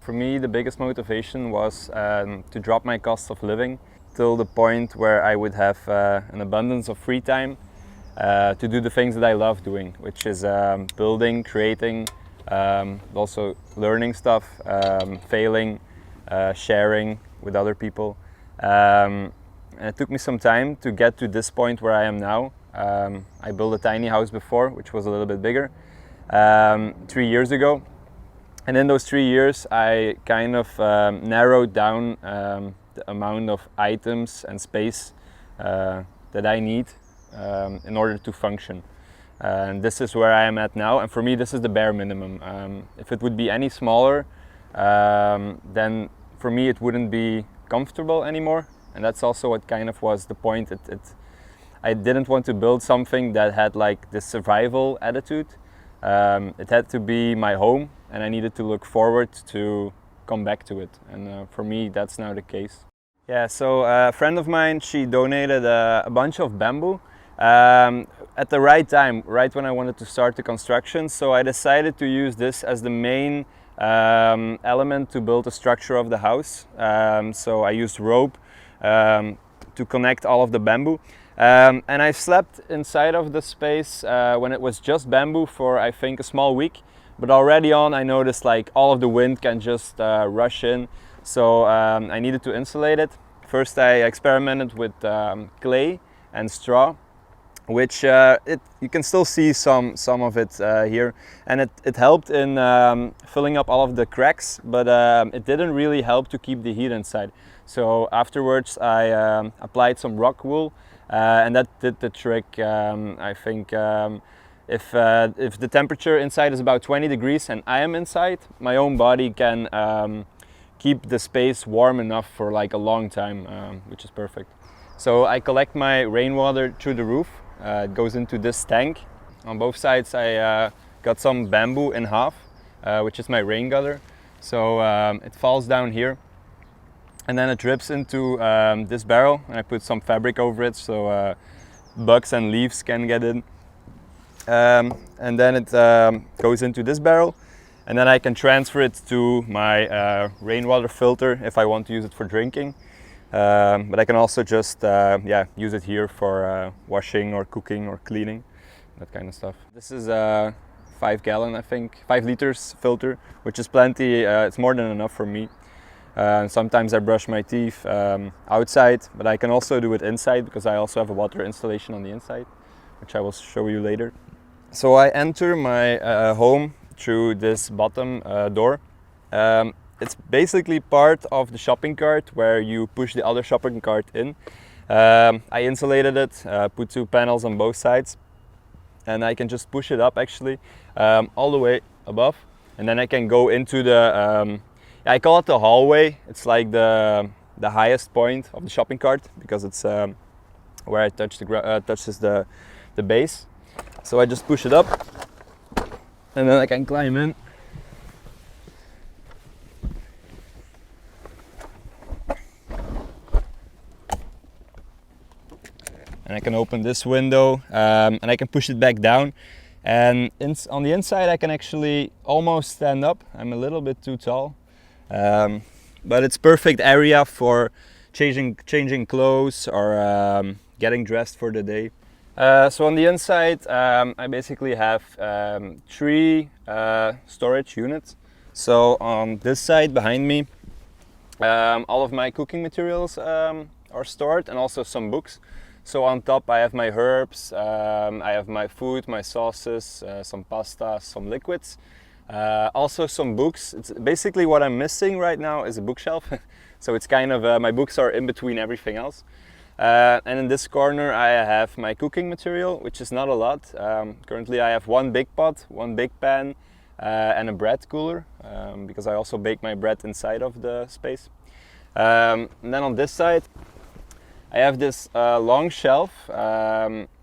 For me, the biggest motivation was to drop my cost of living till the point where I would have an abundance of free time to do the things that I love doing, which is building, creating, also learning stuff, failing, sharing with other people. And it took me some time to get to this point where I am now. I built a tiny house before, which was a little bit bigger, 3 years ago. And in those 3 years, I kind of narrowed down the amount of items and space that I need in order to function. And this is where I am at now. And for me, this is the bare minimum. If it would be any smaller, then for me, it wouldn't be comfortable anymore. And that's also what kind of was the point. I didn't want to build something that had like this survival attitude. It had to be my home, and I needed to look forward to come back to it. And for me, that's now the case. Yeah, so a friend of mine, she donated a bunch of bamboo at the right time, right when I wanted to start the construction. So I decided to use this as the main element to build the structure of the house. So I used rope to connect all of the bamboo. And I slept inside of the space when it was just bamboo for I think a small week. But already on I noticed like all of the wind can just rush in. So I needed to insulate it. First I experimented with clay and straw, which you can still see some of it here. And it helped in filling up all of the cracks, but it didn't really help to keep the heat inside. So afterwards I applied some rock wool. And that did the trick. I think if the temperature inside is about 20 degrees and I am inside, my own body can keep the space warm enough for like a long time, which is perfect. So I collect my rainwater through the roof. It goes into this tank. On both sides I got some bamboo in half, which is my rain gutter. So it falls down here. And then it drips into this barrel, and I put some fabric over it so bugs and leaves can get in. And then it goes into this barrel, and then I can transfer it to my rainwater filter if I want to use it for drinking. But I can also just use it here for washing or cooking or cleaning, that kind of stuff. This is a 5 gallon, I think, 5 liters filter, which is plenty. It's more than enough for me. Sometimes I brush my teeth outside, but I can also do it inside because I also have a water installation on the inside, which I will show you later. So I enter my home through this bottom door. It's basically part of the shopping cart where you push the other shopping cart in. I insulated it, put 2 panels on both sides, and I can just push it up actually all the way above, and then I can go into the I call it the hallway. It's like the highest point of the shopping cart because it's where I touch touches the base. So I just push it up, and then I can climb in. And I can open this window, and I can push it back down. And on the inside, I can actually almost stand up. I'm a little bit too tall. But it's perfect area for changing clothes or getting dressed for the day. So on the inside I basically have 3 storage units. So on this side behind me all of my cooking materials are stored, and also some books. So on top I have my herbs, I have my food, my sauces, some pasta, some liquids. Also some books. It's basically what I'm missing right now is a bookshelf. So it's kind of my books are in between everything else. And in this corner I have my cooking material, which is not a lot. Currently I have 1 big pot, 1 big pan, and a bread cooler, because I also bake my bread inside of the space. And then on this side I have this long shelf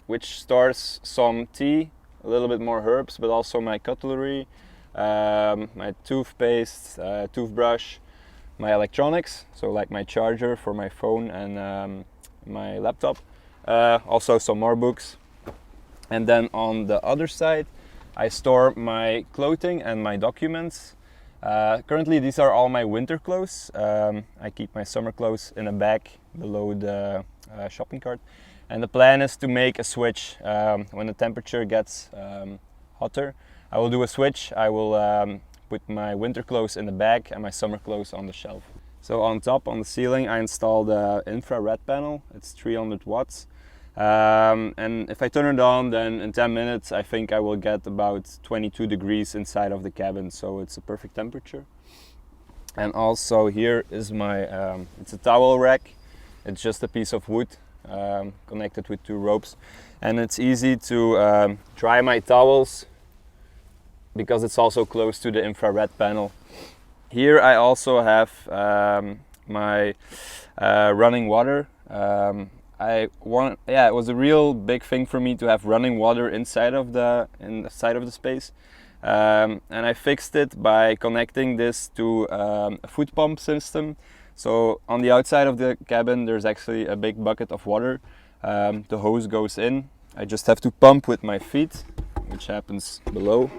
which stores some tea, a little bit more herbs, but also my cutlery, my toothpaste, toothbrush, my electronics, so like my charger for my phone and my laptop, also some more books. And then on the other side I store my clothing and my documents. Currently these are all my winter clothes. I keep my summer clothes in a bag below the shopping cart. And the plan is to make a switch when the temperature gets hotter. I will do a switch. I will put my winter clothes in the bag and my summer clothes on the shelf. So on top, on the ceiling, I installed an infrared panel. It's 300 watts. And if I turn it on, then in 10 minutes I think I will get about 22 degrees inside of the cabin, so it's a perfect temperature. And also here is my, it's a towel rack. It's just a piece of wood connected with 2 ropes, and it's easy to dry my towels because it's also close to the infrared panel. Here I also have my running water. It was a real big thing for me to have running water inside of the space, and I fixed it by connecting this to a foot pump system. So on the outside of the cabin there's actually a big bucket of water. The hose goes in. I just have to pump with my feet, which happens below.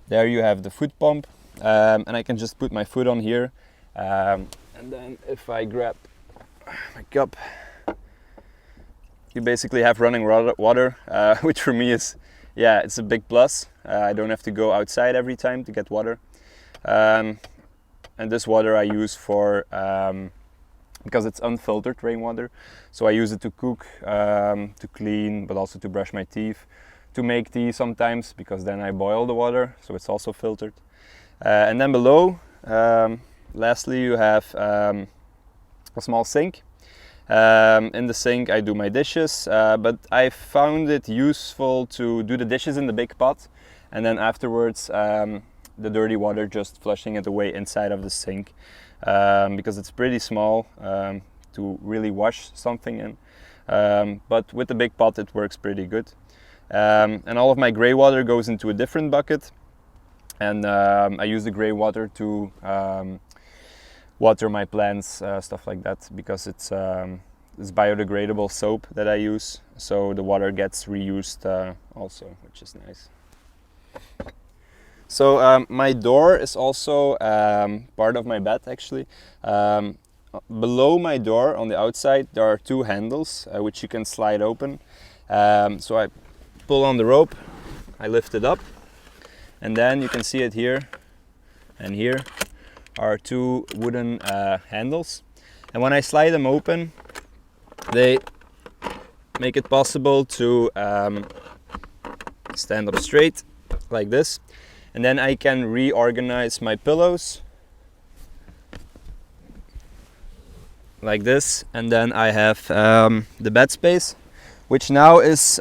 There you have the foot pump, and I can just put my foot on here. And then if I grab my cup, you basically have running water, which for me is, it's a big plus. I don't have to go outside every time to get water. And this water I use for, because it's unfiltered rainwater, so I use it to cook, to clean, but also to brush my teeth, to make tea sometimes, because then I boil the water, so it's also filtered. And then below, lastly, you have a small sink. In the sink I do my dishes, but I found it useful to do the dishes in the big pot, and then afterwards the dirty water just flushing it away inside of the sink, because it's pretty small to really wash something in. But with the big pot it works pretty good. And all of my grey water goes into a different bucket, and I use the grey water to water my plants, stuff like that, because it's biodegradable soap that I use, so the water gets reused also, which is nice. So my door is also part of my bed actually. Below my door on the outside there are 2 handles which you can slide open. So I pull on the rope, I lift it up, and then you can see it here and here are 2 wooden handles, and when I slide them open they make it possible to stand up straight like this, and then I can reorganize my pillows like this, and then I have the bed space, which now is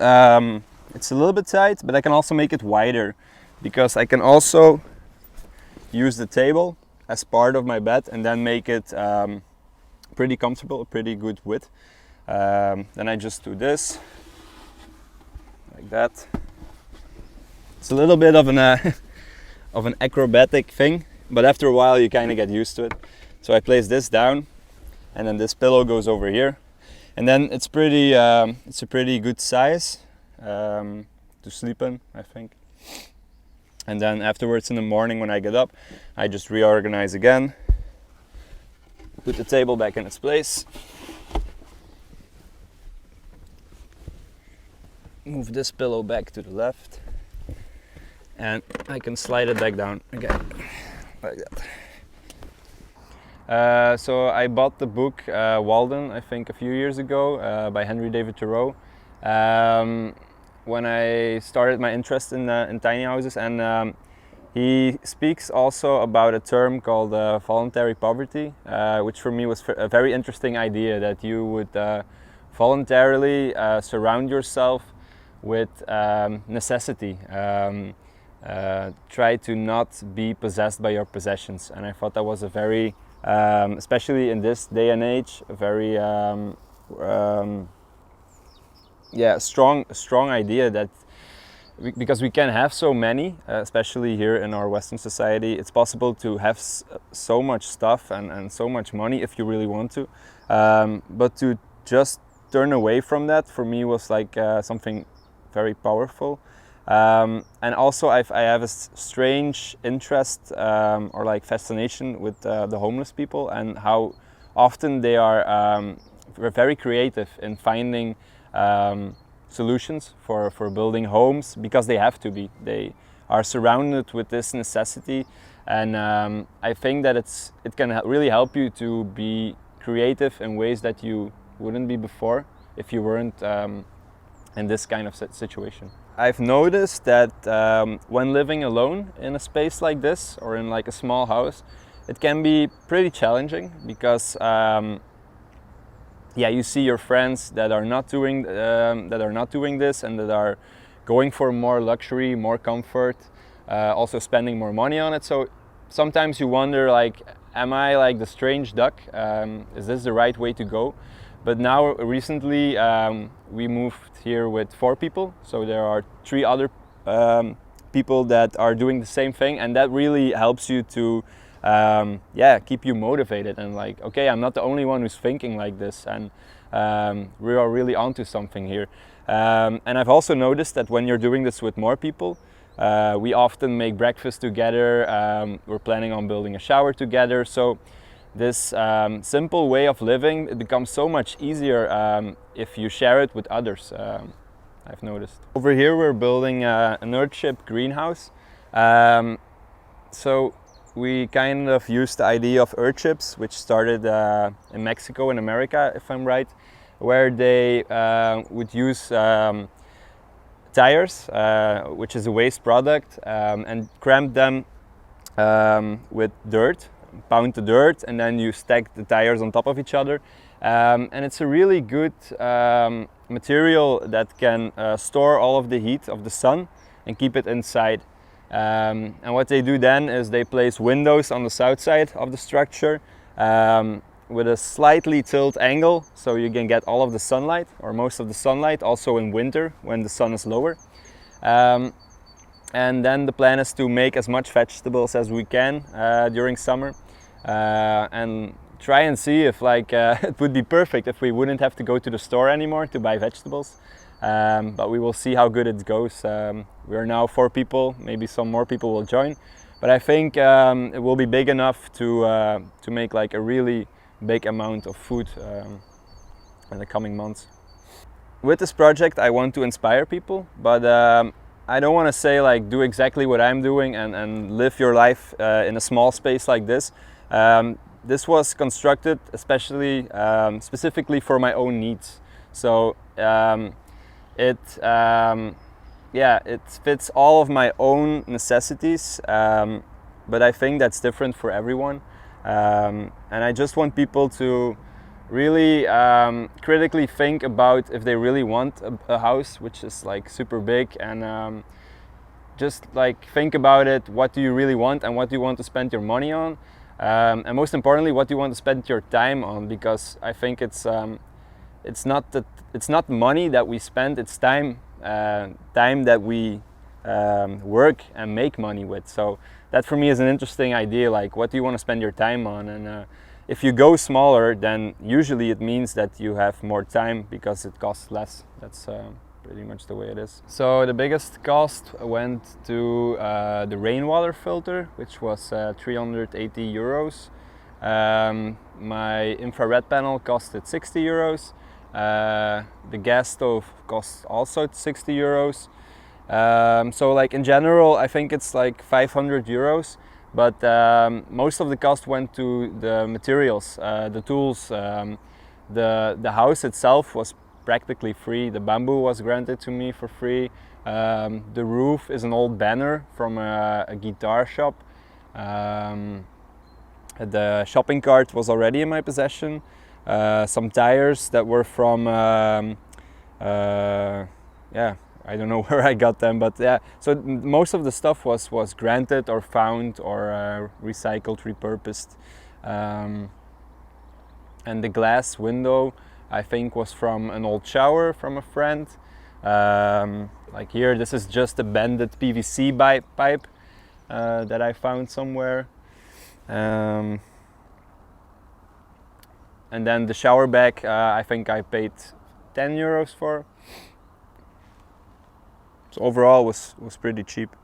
it's a little bit tight, but I can also make it wider, because I can also use the table as part of my bed and then make it pretty comfortable, a pretty good width. Then I just do this like that. It's a little bit of an of an acrobatic thing, but after a while you kind of get used to it. So I place this down, and then this pillow goes over here, and then it's pretty it's a pretty good size to sleep in, I think. And then afterwards in the morning when I get up, I just reorganize again, put the table back in its place, move this pillow back to the left, and I can slide it back down again, like that. So I bought the book Walden, I think a few years ago, by Henry David Thoreau, when I started my interest in tiny houses, and he speaks also about a term called voluntary poverty, which for me was a very interesting idea, that you would voluntarily surround yourself with necessity. Try to not be possessed by your possessions, and I thought that was a very, especially in this day and age, a very strong idea, that because we can have so many, especially here in our Western society, it's possible to have so much stuff and so much money if you really want to, but to just turn away from that, for me was like something very powerful. And also I have a strange interest or like fascination with the homeless people and how often they are very creative in finding solutions for building homes, because they have to be. They are surrounded with this necessity, and I think that it can really help you to be creative in ways that you wouldn't be before if you weren't in this kind of situation. I've noticed that when living alone in a space like this or in like a small house, it can be pretty challenging because yeah, you see your friends that are not doing this and that are going for more luxury, more comfort, also spending more money on it. So sometimes you wonder, like, am I like the strange duck? Is this the right way to go? But now recently we moved here with 4 people, so there are 3 other people that are doing the same thing, and that really helps you to yeah, keep you motivated and like, okay, I'm not the only one who's thinking like this, and we are really onto something here. And I've also noticed that when you're doing this with more people, we often make breakfast together, we're planning on building a shower together, so this simple way of living, it becomes so much easier if you share it with others, I've noticed. Over here we're building an earthship greenhouse. So we kind of used the idea of earthships, which started in Mexico and America, if I'm right, where they would use tires, which is a waste product, and cramp them with dirt, pound the dirt, and then you stack the tires on top of each other. And it's a really good material that can store all of the heat of the sun and keep it inside. And what they do then is they place windows on the south side of the structure with a slightly tilt angle, so you can get all of the sunlight, or most of the sunlight, also in winter when the sun is lower. And then the plan is to make as much vegetables as we can during summer, and try and see if like it would be perfect if we wouldn't have to go to the store anymore to buy vegetables. But we will see how good it goes. We are now 4 people, maybe some more people will join, but I think it will be big enough to make like a really big amount of food in the coming months. With this project I want to inspire people, but I don't want to say like do exactly what I'm doing and live your life in a small space like this. This was constructed especially specifically for my own needs. So it fits all of my own necessities, but I think that's different for everyone. And I just want people to really critically think about if they really want a house which is like super big, and just like think about it. What do you really want, and what do you want to spend your money on? And most importantly, what do you want to spend your time on? Because I think it's not money that we spend, it's time, time that we work and make money with. So that for me is an interesting idea, like what do you want to spend your time on? And if you go smaller, then usually it means that you have more time because it costs less. That's pretty much the way it is. So the biggest cost went to the rainwater filter, which was 380 euros. My infrared panel costed 60 euros. The gas stove costs also 60 euros. So like in general, I think it's like 500 euros. But most of the cost went to the materials, the tools. The house itself was practically free. The bamboo was granted to me for free. The roof is an old banner from a guitar shop. The shopping cart was already in my possession. Some tires that were from, yeah, I don't know where I got them, but yeah. So most of the stuff was granted or found or recycled, repurposed. And the glass window, I think, was from an old shower from a friend. Like here, this is just a bended PVC pipe that I found somewhere. And then the shower bag, I think I paid 10 euros for. So overall was pretty cheap.